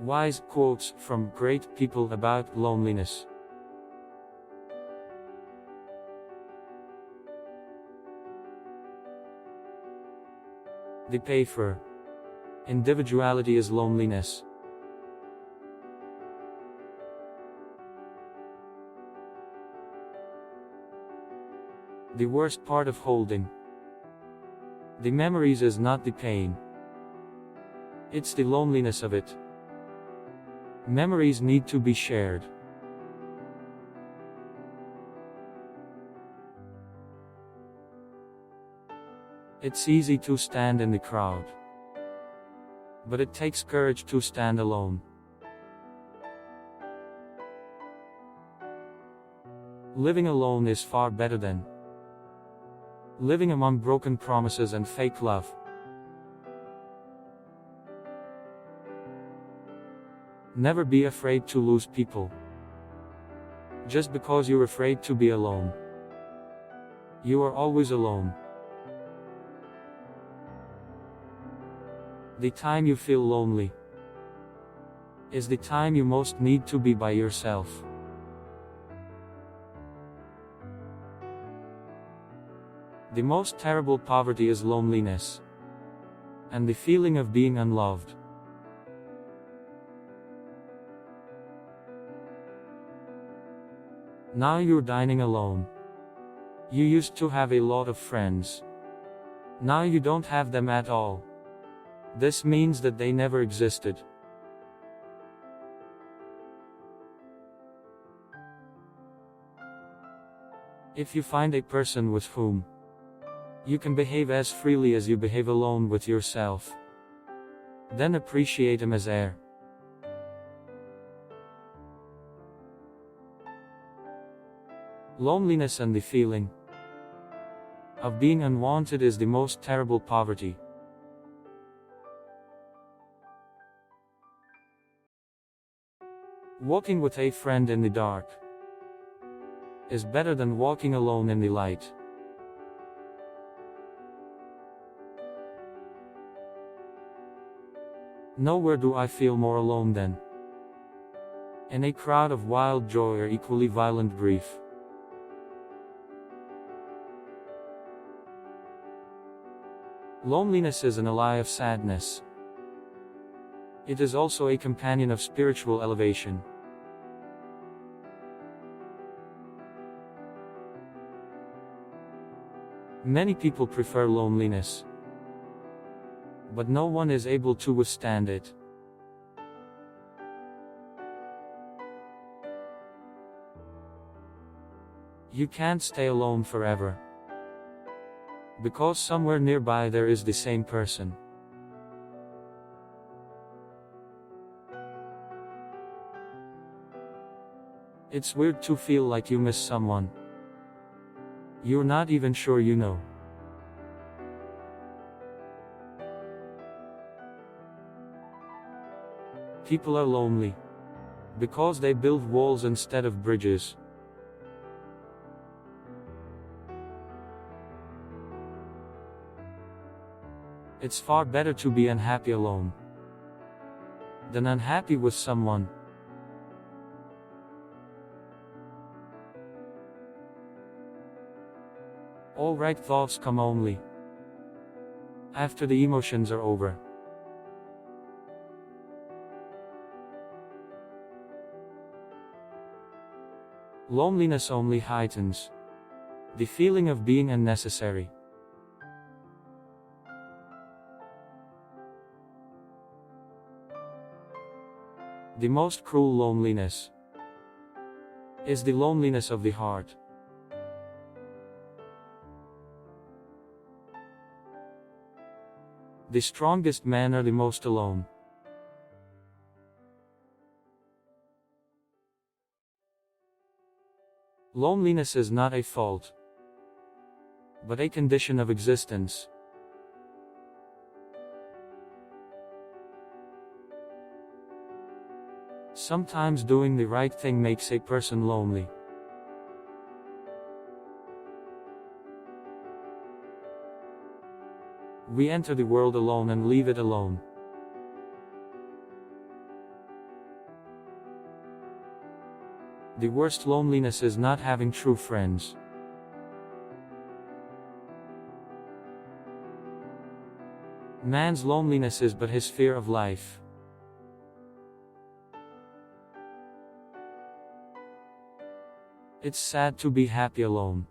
Wise quotes from great people about loneliness. The Payfer. Individuality is loneliness. The worst part of holding the memories is not the pain. It's the loneliness of it. Memories need to be shared. It's easy to stand in the crowd, but it takes courage to stand alone. Living alone is far better than living among broken promises and fake love. Never be afraid to lose people. Just because you're afraid to be alone, you are always alone. The time you feel lonely is the time you most need to be by yourself. The most terrible poverty is loneliness, and the feeling of being unloved. Now you're dining alone. You used to have a lot of friends. Now you don't have them at all. This means that they never existed. If you find a person with whom you can behave as freely as you behave alone with yourself, then appreciate him as air. Loneliness and the feeling of being unwanted is the most terrible poverty. Walking with a friend in the dark is better than walking alone in the light. Nowhere do I feel more alone than in a crowd of wild joy or equally violent grief. Loneliness is an ally of sadness. It is also a companion of spiritual elevation. Many people prefer loneliness, but no one is able to withstand it. You can't stay alone forever, because somewhere nearby there is the same person. It's weird to feel like you miss someone you're not even sure you know. People are lonely because they build walls instead of bridges. It's far better to be unhappy alone than unhappy with someone. All right thoughts come only after the emotions are over. Loneliness only heightens the feeling of being unnecessary. The most cruel loneliness is the loneliness of the heart. The strongest men are the most alone. Loneliness is not a fault, but a condition of existence. Sometimes doing the right thing makes a person lonely. We enter the world alone and leave it alone. The worst loneliness is not having true friends. Man's loneliness is but his fear of life. It's sad to be happy alone.